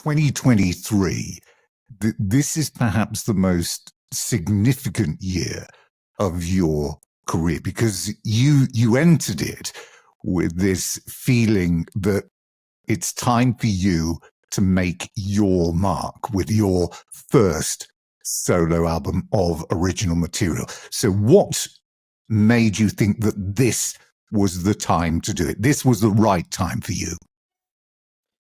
2023, this is perhaps the most significant year of your career, because you entered it with this feeling that it's time for you to make your mark with your first solo album of original material. So what made you think that this was the time to do it? This was the right time for you?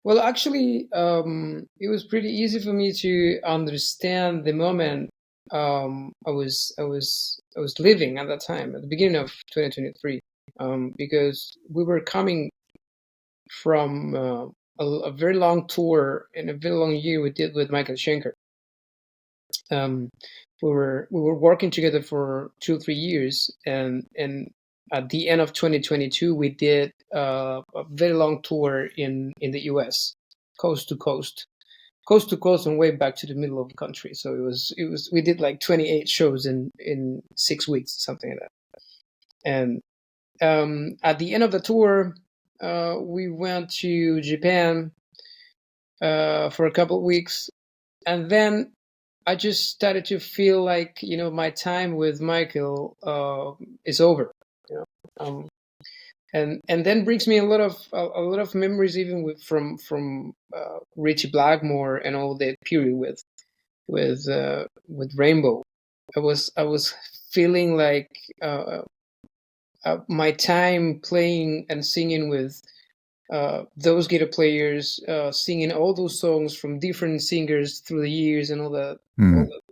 Well, actually, it was pretty easy for me to understand the moment I was living at that time, at the beginning of 2023, because we were coming from a very long tour and a very long year we did with Michael Schenker. We were working together for 2 or 3 years, and at the end of 2022 we did a very long tour in the US, coast to coast, and way back to the middle of the country. So it was we did like 28 shows in 6 weeks, something like that. And at the end of the tour, we went to Japan for a couple of weeks, and then I just started to feel like, my time with Michael is over, and then brings me a lot of memories, even from Richie Blackmore and all that period with Rainbow. I was feeling like my time playing and singing with those guitar players, singing all those songs from different singers through the years and all that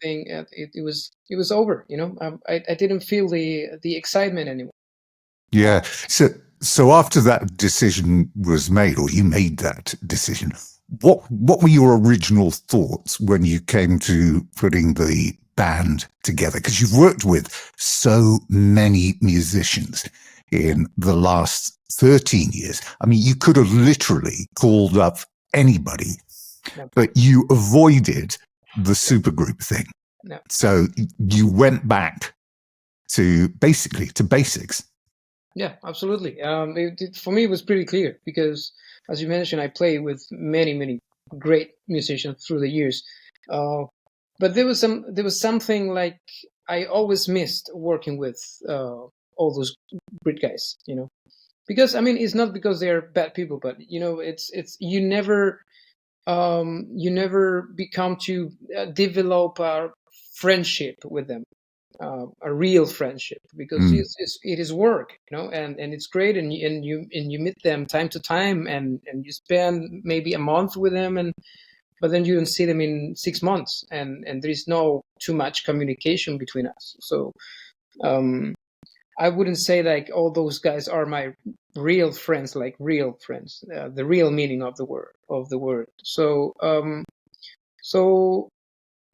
thing. It was over. I didn't feel the excitement anymore. Yeah. So after that decision was made, or you made that decision, what were your original thoughts when you came to putting the band together? Because you've worked with so many musicians in the last 13 years. I mean, you could have literally called up anybody, but you avoided the supergroup thing. No. So you went back to basics. Yeah, absolutely. For me, it was pretty clear because, as you mentioned, I played with many great musicians through the years. But there was something like I always missed working with all those great guys. Because I mean, it's not because they're bad people, but it's you never become to develop a friendship with them. A real friendship, because it is work, and it's great, and you meet them time to time, and you spend maybe a month with them, but then you don't see them in 6 months, and there is no too much communication between us. So I wouldn't say like all those guys are my real friends, like real friends, the real meaning of the word. So so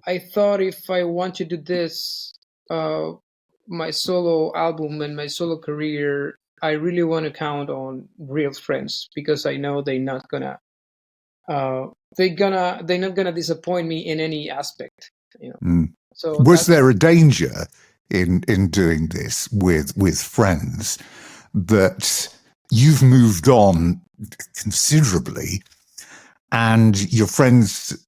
I thought, if I want to do this, my solo album and my solo career, I really want to count on real friends, because I know they're not gonna disappoint me in any aspect. So was there a danger in doing this with friends that you've moved on considerably, and your friends,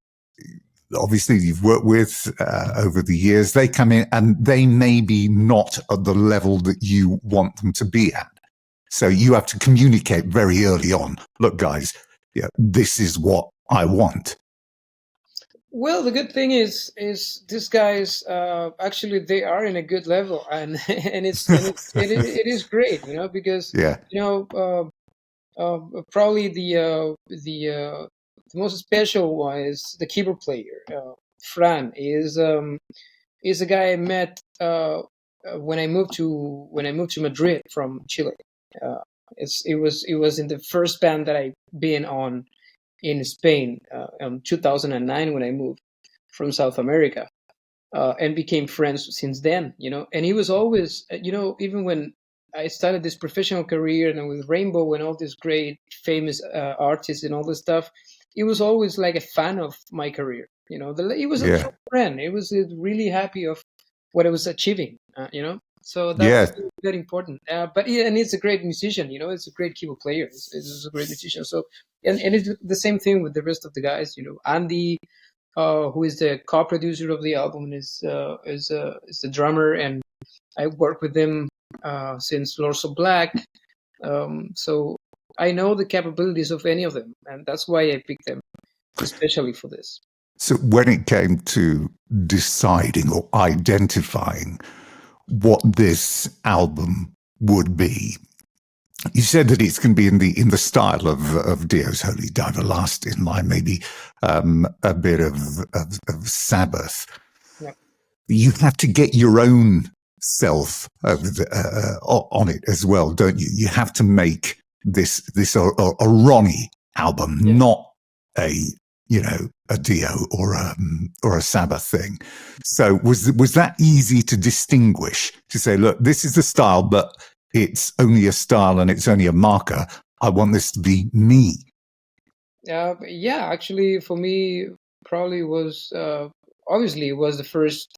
obviously you've worked with over the years, they come in and they may be not at the level that you want them to be at. So you have to communicate very early on, look guys, this is what I want. Well, the good thing is these guys actually they are in a good level, and it is great, because probably the most special one is the keyboard player. Fran is a guy I met when I moved to Madrid from Chile. It was in the first band that I've been on in Spain in 2009, when I moved from South America, and became friends since then. And he was always, even when I started this professional career and with Rainbow and all these great famous artists and all this stuff, he was always like a fan of my career. He was a friend. He was really happy of what I was achieving. So Yeah. that's very important. But yeah, and he's a great musician. You know, it's a great keyboard player. It's a great musician. So and it's the same thing with the rest of the guys. You know, Andy, who is the co-producer of the album, is the drummer, and I worked with him since Lords of Black. So I know the capabilities of any of them, and that's why I picked them, especially for this. So when it came to deciding or identifying what this album would be, you said that it's going to be in the style of Dio's Holy Diver, Last in Line, maybe a bit of Sabbath. Yeah. You have to get your own self on it as well, don't you? You have to make this a Ronnie album, Yeah. not a Dio or a Sabbath thing. So was that easy to distinguish, to say, look, this is the style, but it's only a style and it's only a marker. I want this to be me. Yeah, actually, for me, probably was obviously it was the first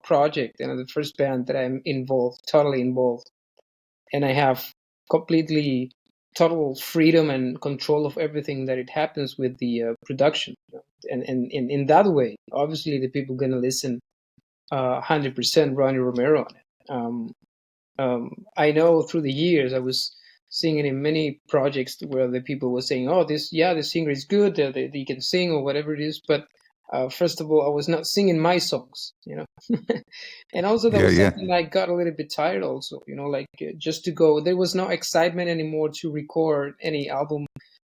project and the first band that I'm totally involved, and I have completely total freedom and control of everything that it happens with the production. And in that way, obviously, the people gonna listen 100% Ronnie Romero on it. I know through the years I was singing in many projects where the people were saying, "Oh, the singer is good, they can sing or whatever it is." But first of all, I was not singing my songs, you know. And also that was something I got a little bit tired. Also, you know, like just to go, there was no excitement anymore to record any album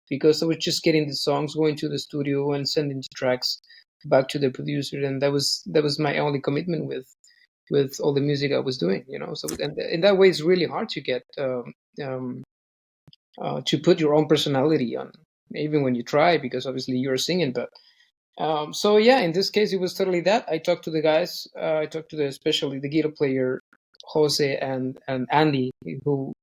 because I was just getting the songs, going to the studio, and sending the tracks back to the producer, and that was my only commitment with all the music I was doing, you know. So and in that way, it's really hard to get to put your own personality on, even when you try, because obviously you're singing. But so yeah, in this case, it was totally that. I talked to the guys. I talked to especially the guitar player Jose and Andy, who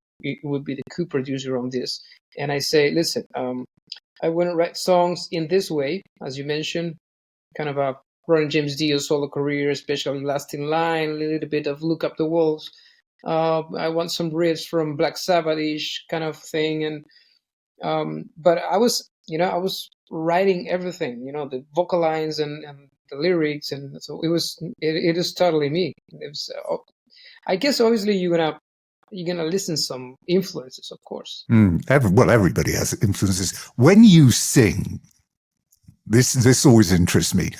would be the co-producer on this. And I say, listen, I want to write songs in this way, as you mentioned, kind of a Ronnie James Dio solo career, especially Last in Line, a little bit of Look Up the Walls. I want some riffs from Black Sabbath-ish kind of thing, and but I was writing everything, you know, the vocal lines and the lyrics, and so it is totally me. It was, I guess obviously you're gonna listen some influences, of course. Everybody has influences. When you sing, this always interests me.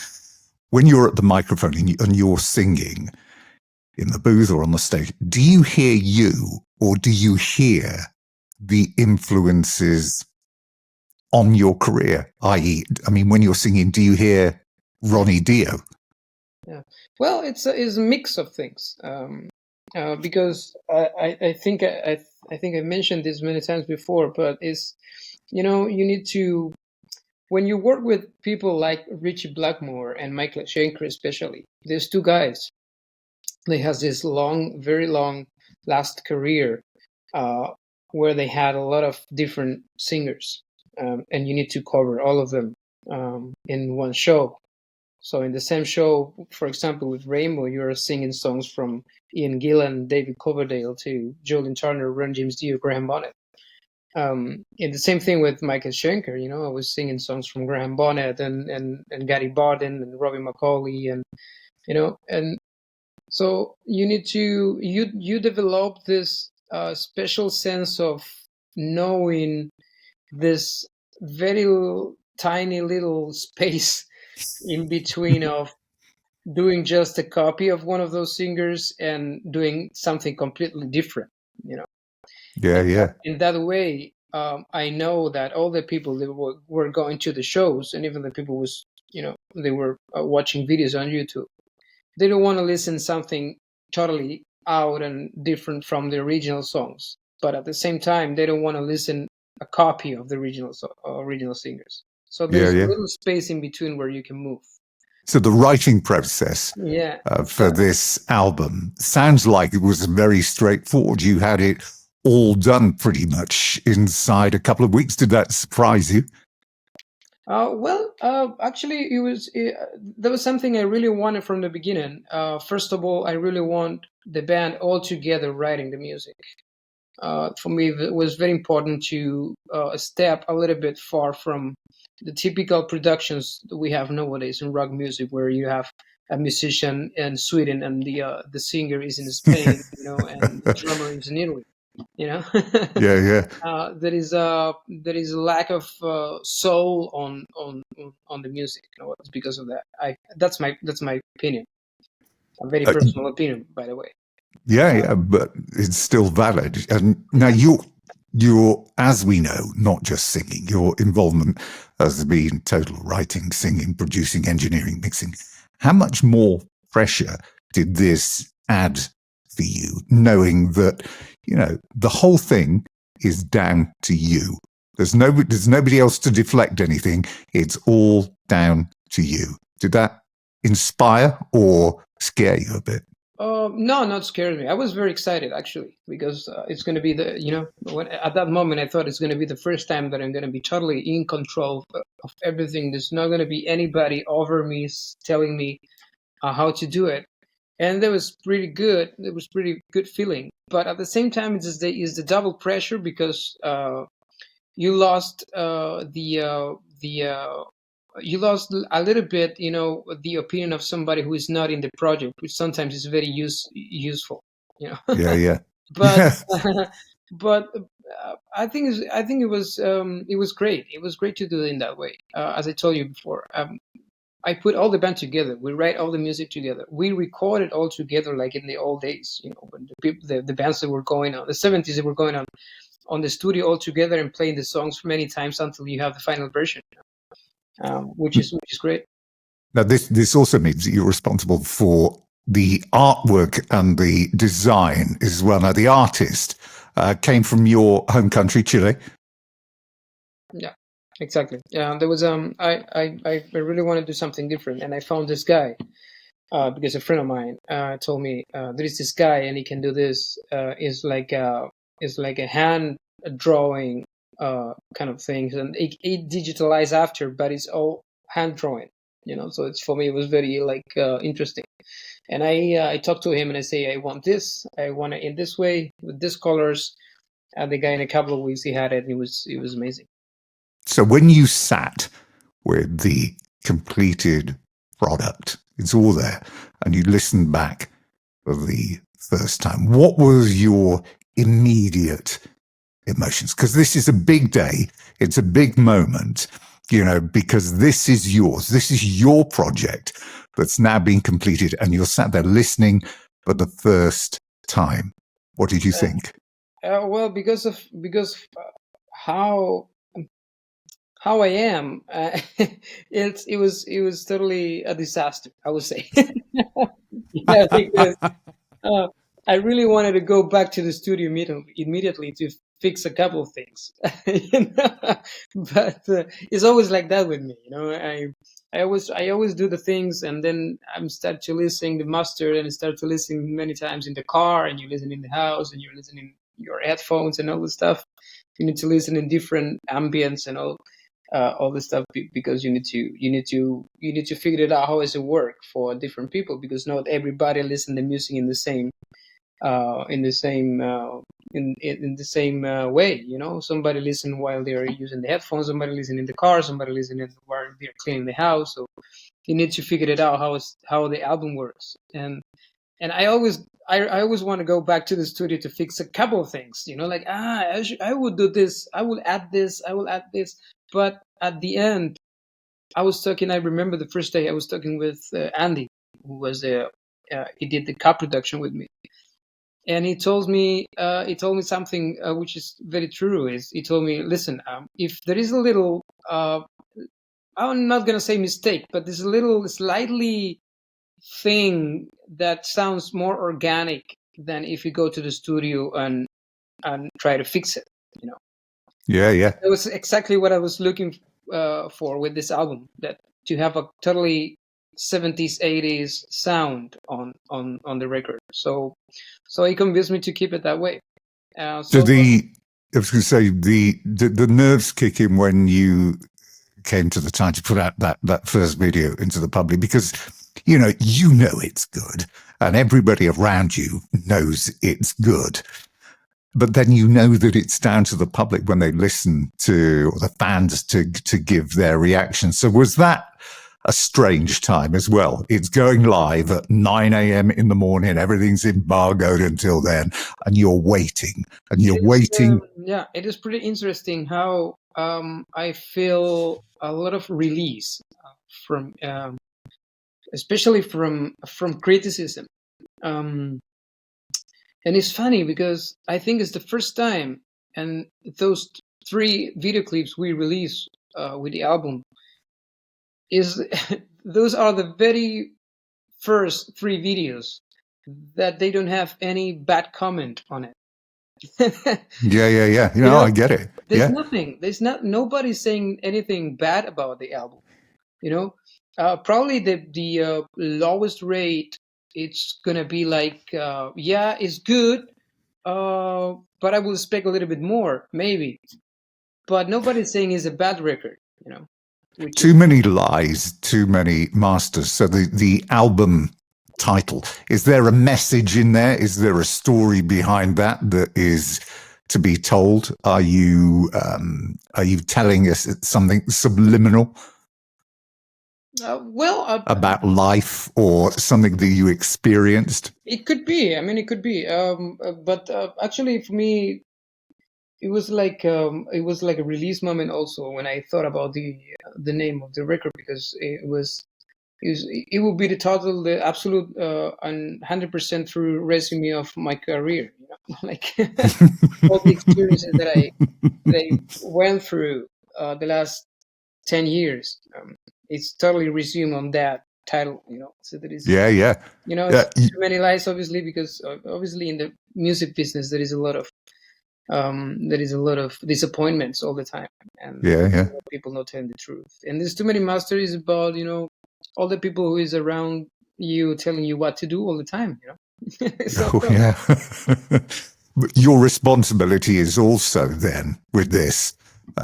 When you're at the microphone and you're singing in the booth or on the stage, do you hear you or do you hear the influences on your career? I.e., I mean, when you're singing, do you hear Ronnie Dio? Yeah, well, it's a mix of things. Because I think I think I mentioned this many times before, but it's, you know, you need to, when you work with people like Richie Blackmore and Michael Schenker, especially, there's two guys. They has this long, very long last career, where they had a lot of different singers, and you need to cover all of them in one show. So in the same show, for example, with Rainbow, you're singing songs from Ian Gillan, David Coverdale, to Jolene Turner, Ron James Dio, Graham Bonnet. And the same thing with Michael Schenker. You know, I was singing songs from Graham Bonnet and Gary Barden and Robbie McCauley, and you know, and so you need to you develop this special sense of knowing this very tiny little space in between of doing just a copy of one of those singers and doing something completely different, you know. Yeah. In that way, I know that all the people that were going to the shows, and even the people was, you know, they were watching videos on YouTube, they don't want to listen something totally out and different from the original songs, but at the same time they don't want to listen a copy of the original singers. So there's a little space in between where you can move. So the writing process for this album sounds like it was very straightforward. You had it all done pretty much inside a couple of weeks. Did that surprise you? Actually, there was something I really wanted from the beginning. First of all, I really want the band all together writing the music. For me, it was very important to step a little bit far from the typical productions that we have nowadays in rock music, where you have a musician in Sweden and the singer is in Spain, and the drummer is in Italy, you know. Yeah. There is a lack of soul on the music. It's because of that. That's my opinion, a very Uh, personal opinion, by the way. yeah, but it's still valid. And now you're, as we know, not just singing. Your involvement has been total writing, singing, producing, engineering, mixing. How much more pressure did this add for you, knowing that, the whole thing is down to you? There's nobody else to deflect anything. It's all down to you. Did that inspire or scare you a bit? No, not scared me. I was very excited actually, because it's going to be at that moment I thought it's going to be the first time that I'm going to be totally in control of everything. There's not going to be anybody over me telling me how to do it, and that was pretty good. It was pretty good feeling, but at the same time, it's the double pressure, because you lost you lost a little bit, the opinion of somebody who is not in the project, which sometimes is very useful, Yeah. but but I think it was great. It was great to do it in that way. As I told you before, I put all the band together. We write all the music together. We recorded all together, like in the old days, when the bands that were going on, the 70s that were going on the studio all together and playing the songs many times until you have the final version, which is great. Now, this also means that you're responsible for the artwork and the design as well. Now, the artist came from your home country, Chile. Yeah, exactly. Yeah, there was I really want to do something different, and I found this guy because a friend of mine told me there is this guy and he can do this. Is like a hand drawing kind of things, and it digitalized after, but it's all hand drawing. So it's, for me, it was very interesting. And I talked to him and I say, I want this. I want it in this way with these colors. And the guy, in a couple of weeks, he had it. It was amazing. So when you sat with the completed product, it's all there, and you listened back for the first time, what was your immediate emotions? Because this is a big day. It's a big moment, because this is yours. This is your project that's now being completed, and you're sat there listening for the first time. What did you think? Well, because how I am, it was totally a disaster, I would say. Yeah, because I really wanted to go back to the studio immediately to fix a couple of things. But it's always like that with me. I always do the things, and then I'm start to listen the master, and I start to listen many times in the car, and you listen in the house, and you're listening your headphones and all the stuff. You need to listen in different ambience and all this stuff, because you need to figure it out, how does it work for different people, because not everybody listen to music in the same way. Somebody listen while they're using the headphones, somebody listen in the car, somebody listen while they're cleaning the house. So you need to figure it out, how the album works. And I always want to go back to the studio to fix a couple of things, like I would do this, I will add this, but at the end, I remember the first day I was talking with Andy, who was he did the co-production with me, and he told me something which is very true. He told me, listen, if there is a little, I'm not gonna say mistake, but there's a little slightly thing that sounds more organic than if you go to the studio and try to fix it. Yeah. It was exactly what I was looking for with this album, that to have a totally 70s 80s sound on the record. So he convinced me to keep it that way. I was going to say the nerves kick in when you came to the time to put out that first video into the public, because you know it's good, and everybody around you knows it's good. But then you know that it's down to the public when they listen to, or the fans to give their reaction. So was that a strange time as well? It's going live at 9 a.m. in the morning. Everything's embargoed until then, and you're waiting, and you're waiting. Yeah, it is pretty interesting how I feel a lot of release from, especially from criticism. And it's funny because I think it's the first time, and those 3 video clips we released with the album is those are the very first 3 videos that they don't have any bad comment on it. Yeah. You know, I get it. There's nothing. Nobody's saying anything bad about the album. Probably the lowest rate, it's gonna be like, yeah, it's good, but I will expect a little bit more, maybe. But nobody's saying it's a bad record. Too many lies, too many masters. So the album title, is there a message in there? Is there a story behind that is to be told? Are you telling us something subliminal? About life or something that you experienced? It could be. I mean, it could be. But actually, for me, it was like a release moment also when I thought about the name of the record, because it would be the absolute and 100% true resume of my career. Like all the experiences that I went through the last 10 years. It's totally resumed on that title. So that is too many lies, obviously, because obviously in the music business there is a lot of disappointments all the time, and people not telling the truth. And there's too many masters about all the people who is around you telling you what to do all the time. But your responsibility is also then with this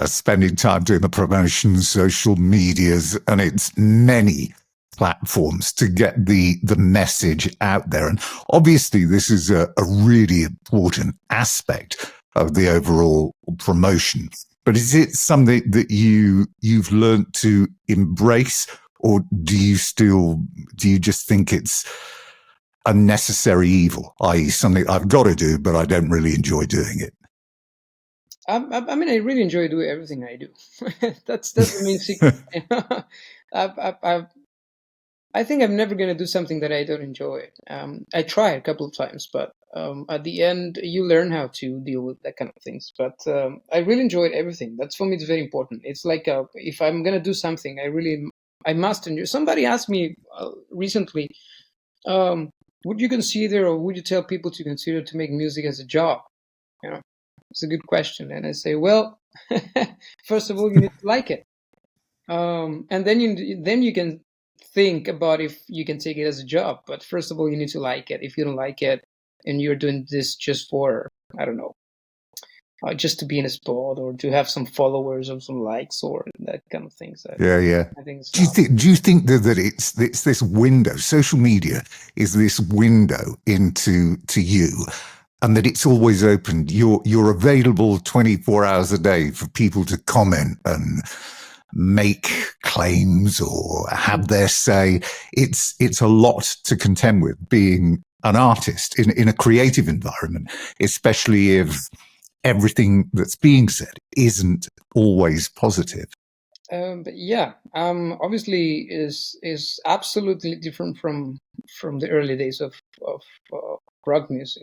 spending time doing the promotions, social medias, and it's many platforms to get the message out there. And obviously this is a really important aspect of the overall promotion. But is it something that you've learned to embrace, or do you just think it's a necessary evil, i.e. something I've got to do, but I don't really enjoy doing it? I mean, I really enjoy doing everything I do. That's the main secret. I think I'm never going to do something that I don't enjoy. I try a couple of times, but at the end, you learn how to deal with that kind of things. But I really enjoyed everything. That's, for me, it's very important. It's like if I'm going to do something, I must enjoy. Somebody asked me recently, would you consider, or would you tell people to consider to make music as a job? It's a good question. And I say, well, first of all, you need to like it. And then you can think about if you can take it as a job. But first of all, you need to like it. If you don't like it and you're doing this just for, I don't know, just to be in a spot or to have some followers or some likes or that kind of things. I think do you think that it's this window? Social media is this window into you, and that it's always open. You're available 24 hours a day for people to comment and make claims or have their say. It's a lot to contend with being an artist in a creative environment, especially if everything that's being said isn't always positive. But yeah, obviously is absolutely different from the early days of rock music.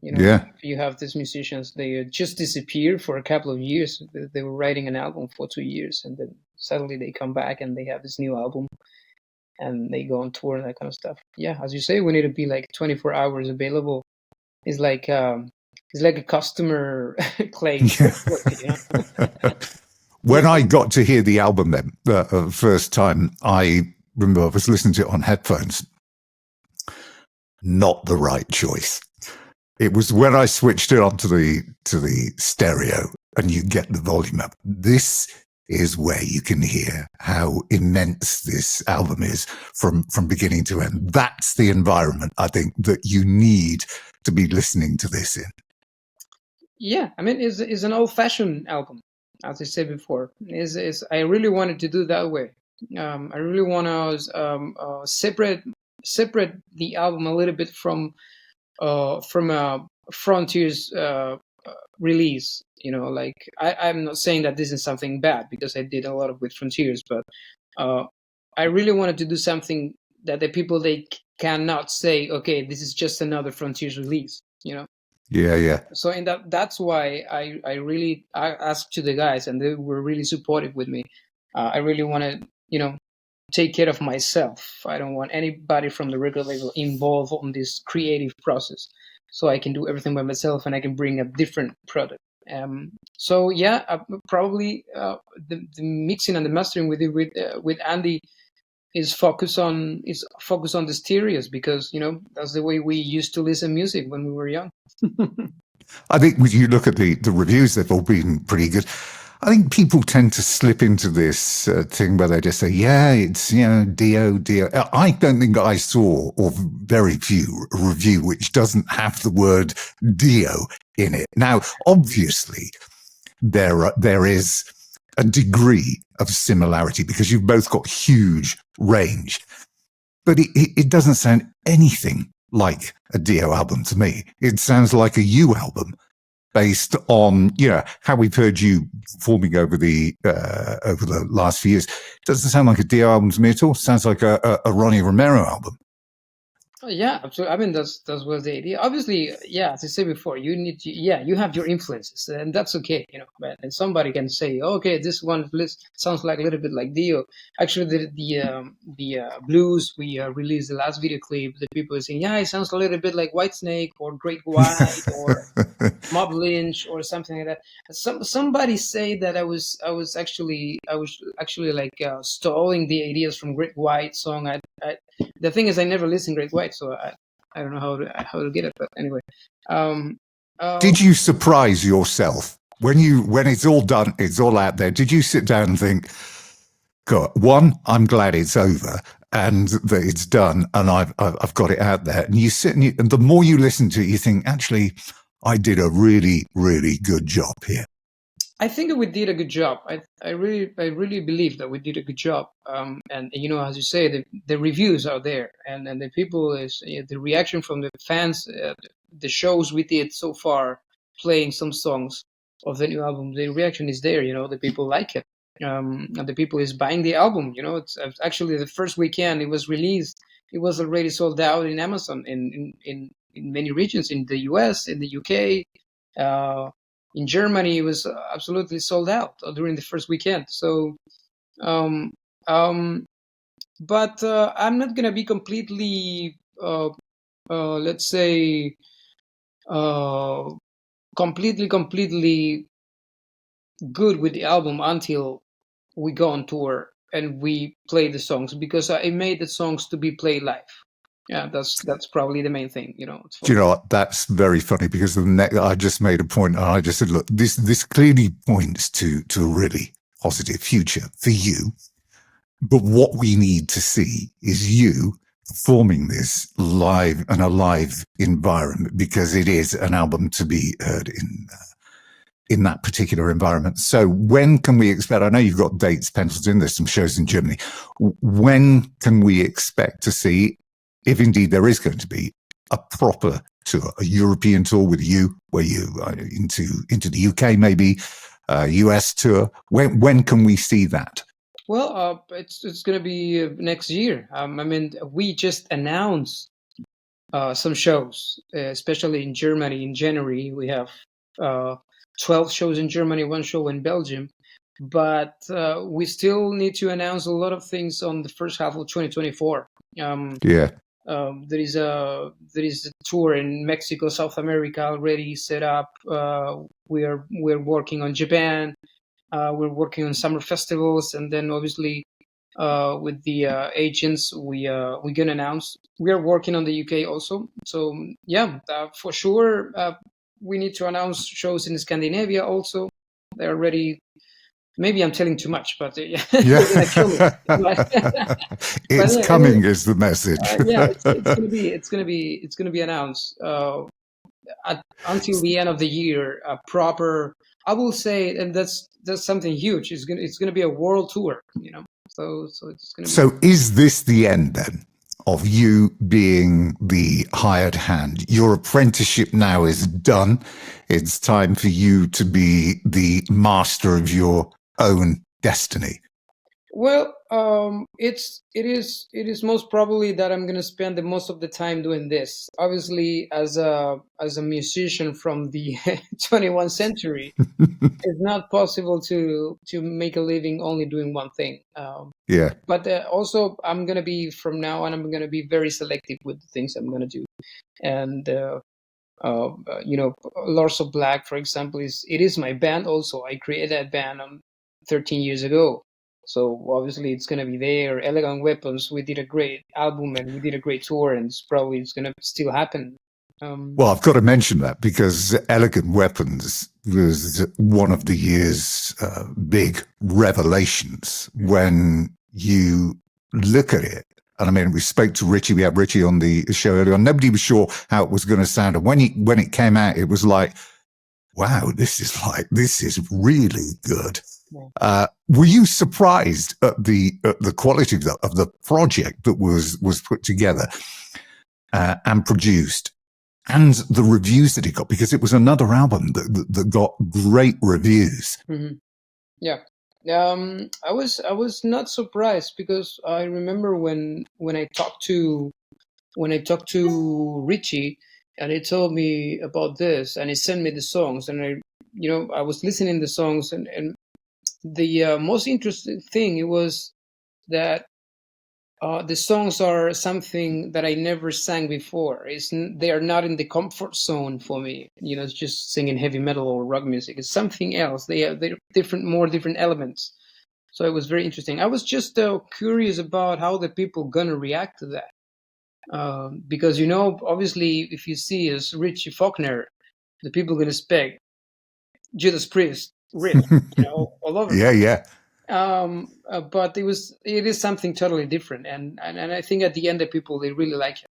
When you have these musicians, they just disappear for a couple of years. They were writing an album for 2 years, and then suddenly they come back and they have this new album, and they go on tour and that kind of stuff. Yeah, as you say, we need to be like 24 hours available. It's like a customer claim. When I got to hear the album then, the first time, I remember I was listening to it on headphones. Not the right choice. It was when I switched it onto the stereo and you get the volume up. This is where you can hear how immense this album is from beginning to end. That's the environment I think that you need to be listening to this in. Yeah, I mean, it's an old-fashioned album, as I said before. Is I really wanted to do that way. I really want to separate the album a little bit from a Frontiers release. You know, like I'm not saying that this is something bad because I did a lot of with Frontiers, but I really wanted to do something that the people they cannot say, okay, this is just another Frontiers release. You know. Yeah. So in that's why I asked to the guys, and they were really supportive with me. I really want to, take care of myself. I don't want anybody from the record label involved on this creative process, so I can do everything by myself and I can bring a different product. So yeah, probably the mixing and the mastering with Andy is focused on the stereos, because that's the way we used to listen music when we were young. I think when you look at the reviews, they've all been pretty good. I think people tend to slip into this thing where they just say, yeah, it's, Dio. I don't think I saw, or very few, a review which doesn't have the word Dio in it. Now, obviously, there is a degree of similarity because you've both got huge range, but it doesn't sound anything like a Dio album to me. It sounds like a You album, based on how we've heard you performing over the last few years. It doesn't sound like a Dio album to me at all. It sounds like a Ronnie Romero album. Yeah, absolutely. I mean, that was the idea. Obviously, yeah, as I said before, you have your influences, and that's okay, But and somebody can say, okay, this one sounds like a little bit like Dio. Actually, the blues we released the last video clip, the people are saying, yeah, it sounds a little bit like Whitesnake or Great White or Mob Lynch or something like that. Somebody say that I was actually like stalling the ideas from Great White song. The thing is, I never listened Great White, so I don't know how to get it. But anyway, did you surprise yourself when it's all done, it's all out there? Did you sit down and think, God, one, I'm glad it's over and that it's done and I've got it out there? And you sit and the more you listen to it, you think, actually, I did a really, really good job here. I think we did a good job. I really believe that we did a good job. And as you say, the reviews are there, and the people the reaction from the fans, the shows we did so far, playing some songs of the new album, the reaction is there. The people like it, and the people is buying the album. It's actually the first weekend it was released, it was already sold out in Amazon in many regions, in the US, in the UK. In Germany, it was absolutely sold out during the first weekend. So, but I'm not gonna be completely, let's say, completely good with the album until we go on tour and we play the songs, because I made the songs to be played live. Yeah, that's probably the main thing. Do you know what? That's very funny, because I just made a point and I just said, look, this clearly points to a really positive future for you. But what we need to see is you performing this live in a live environment, because it is an album to be heard in that particular environment. So when can we expect, I know you've got dates penciled in, there's some shows in Germany. When can we expect to see, if indeed there is going to be, a proper tour, a European tour with you, where you into the UK, maybe US tour? When can we see that? Well, it's going to be next year. I mean, we just announced some shows, especially in Germany. In January, we have 12 shows in Germany, 1 show in Belgium. But we still need to announce a lot of things on the first half of 2024. Yeah. There is a tour in Mexico, South America already set up. We're working on Japan. We're working on summer festivals, and then obviously with the agents, we're gonna announce. We are working on the UK also. So yeah, for sure, we need to announce shows in Scandinavia also. They're already maybe I'm telling too much, but Yeah. they're gonna kill me. But, It's yeah, coming anyway, is the message. yeah, it's gonna be announced until the end of the year. A proper, I will say, and that's something huge. It's gonna be a world tour, you know. So it's gonna be. So is this the end then of you being the hired hand? Your apprenticeship now is done. It's time for you to be the master of your own destiny. Well, it is most probably that I'm gonna spend the most of the time doing this. Obviously, as a musician from the 21st century, it's not possible to make a living only doing one thing. Yeah. But also, I'm gonna be from now on. I'm gonna be very selective with the things I'm gonna do, and you know, Lords of Black, for example, is my band. Also, I created that band 13 years ago. So obviously it's gonna be there. Elegant Weapons, we did a great album and we did a great tour, and it's gonna still happen. Well, I've got to mention that because Elegant Weapons was one of the year's big revelations when you look at it. And I mean, we spoke to Richie. We had Richie on the show earlier on. Nobody was sure how it was going to sound. And when it came out, it was like, wow, this is really good. Were you surprised at the quality of the project that was put together and produced, and the reviews that it got? Because it was another album that got great reviews. Mm-hmm. Yeah. I was not surprised because I remember when I talked to Richie, and he told me about this, and he sent me the songs, and I was listening to the songs, and the most interesting thing it was that the songs are something that I never sang before. They are not in the comfort zone for me. You know, it's just singing heavy metal or rock music. It's something else. They're different elements. So it was very interesting. I was just curious about how the people gonna react to that. Because, you know, obviously, if you see as Richie Faulkner, the people are gonna expect Judas Priest riff, you know, all over. Yeah. But it is something totally different, and I think at the end the people, they really like it.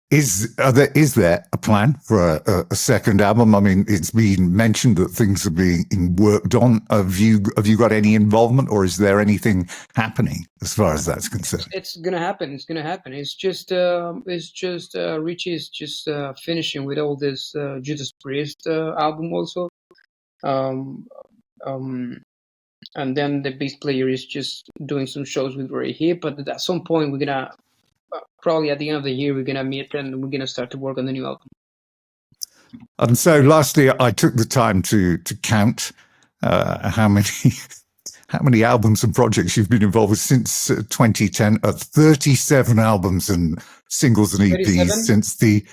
Is there a plan for a second album? I mean, it's been mentioned that things are being worked on. Have you got any involvement, or is there anything happening as far as that's concerned? It's gonna happen. It's gonna happen. It's just Richie is just finishing with all this Judas Priest album also. And then the bass player is just doing some shows with Ray here. But at some point, we're gonna probably at the end of the year we're gonna meet and we're gonna start to work on the new album. And so, lastly, I took the time to count how many albums and projects you've been involved with since 2010. 37 albums and singles and EPs 37?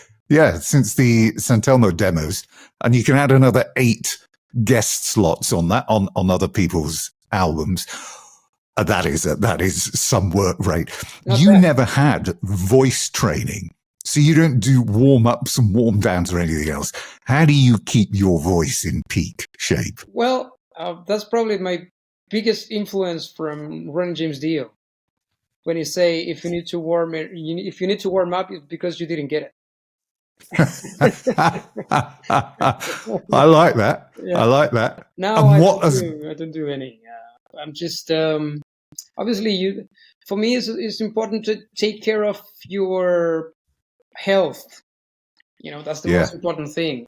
since the Santelmo demos, and you can add another 8 guest slots on that on other people's albums. That is some work rate. You never had voice training, so you don't do warm-ups and warm-downs or anything else. How do you keep your voice in peak shape? Well, that's probably my biggest influence from Ronnie James Dio. When you say if you need to warm up, it's because you didn't get it. I like that. Yeah. I like that. No, I don't do any. I'm just obviously for me it's important to take care of your health. You know, that's the most important thing.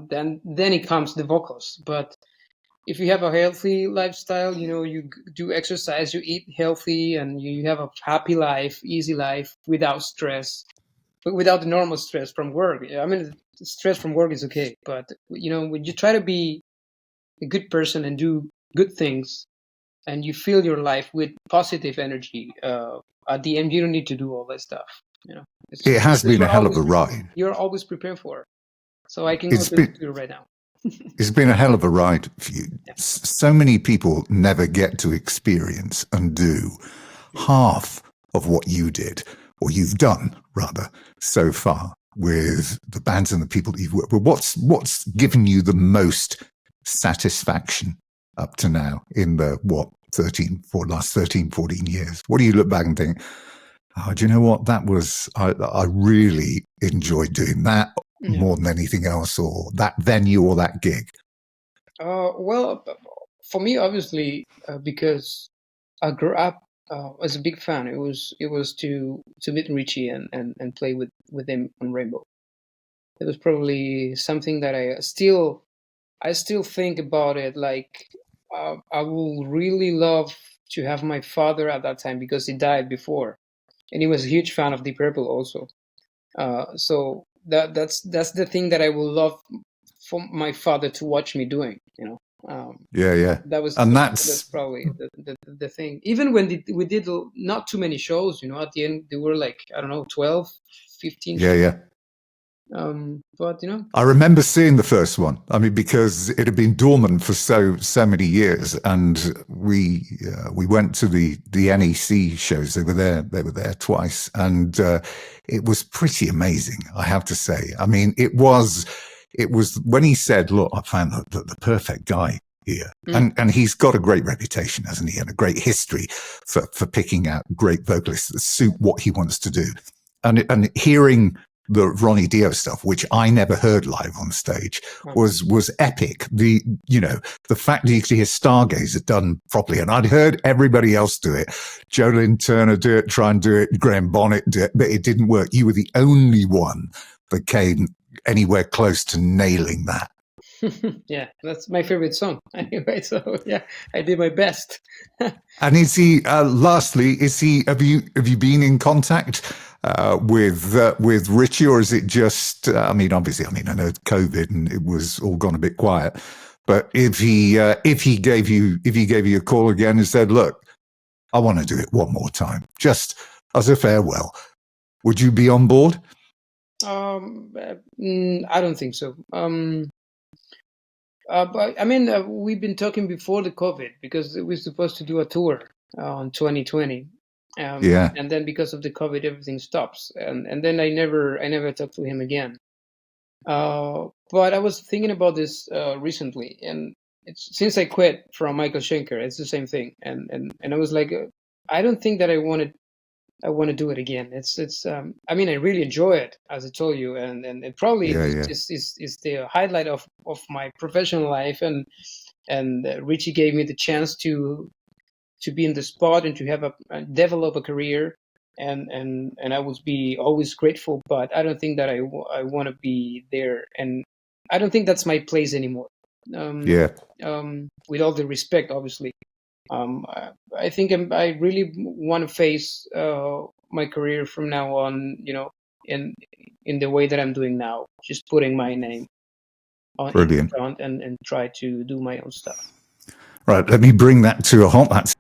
Then it comes the vocals. But if you have a healthy lifestyle, you know, you do exercise, you eat healthy, and you have a happy life, easy life without stress. But without the normal stress from work. I mean, stress from work is okay, but you know, when you try to be a good person and do good things, and you fill your life with positive energy, at the end you don't need to do all that stuff. You know, it has been a hell of a ride. You're always prepared for it, so I can go to it right now. It's been a hell of a ride for you. Yeah. So many people never get to experience and do half of what you did, or you've done rather, so far with the bands and the people that you've worked with. What's given you the most satisfaction up to now in the, last 13, 14 years? What do you look back and think, oh, do you know what? That was, I really enjoyed doing that more than anything else, or that venue or that gig? Well, for me, obviously, because I grew up as a big fan. It was to meet Richie and play with him on Rainbow. It was probably something that I still think about it. Like I would really love to have my father at that time because he died before, and he was a huge fan of Deep Purple also. So that's the thing that I would love for my father to watch me doing. You know. Yeah. That was And that's probably the thing. Even when we did not too many shows, you know, at the end there were like, I don't know, 12, 15 shows. yeah. But you know, I remember seeing the first one. I mean, because it had been dormant for so many years, and we went to the NEC shows. They were there twice, and it was pretty amazing, I have to say. I mean, it was when he said, "Look, I found the perfect guy here," and he's got a great reputation, hasn't he, and a great history for picking out great vocalists that suit what he wants to do, and hearing the Ronnie Dio stuff, which I never heard live on stage, was epic. The fact that you could hear Stargazer done properly, and I'd heard everybody else do it. Jolene Turner do it, try and do it, Graham Bonnet do it, but it didn't work. You were the only one that came anywhere close to nailing that. Yeah, that's my favorite song. Anyway, so yeah, I did my best. And is he? Lastly, is he? Have you been in contact with Richie, or is it just? I mean, obviously, I know COVID and it was all gone a bit quiet. But if he gave you a call again and said, "Look, I want to do it one more time, just as a farewell," would you be on board? I don't think so. But I mean, we've been talking before the COVID because we were supposed to do a tour in 2020. Yeah. And then because of the COVID, everything stops. And then I never talked to him again. But I was thinking about this recently, and since I quit from Michael Schenker, it's the same thing. And I was like, I don't think that I want to do it again. I mean, I really enjoy it, as I told you, and it probably is the highlight of my professional life. And Richie gave me the chance to be in the spot and to have develop a career, and I would be always grateful. But I don't think that I want to be there, and I don't think that's my place anymore. With all the respect, obviously. I think I really want to face my career from now on, you know, in the way that I'm doing now, just putting my name on in front and try to do my own stuff. Right, let me bring that to a halt.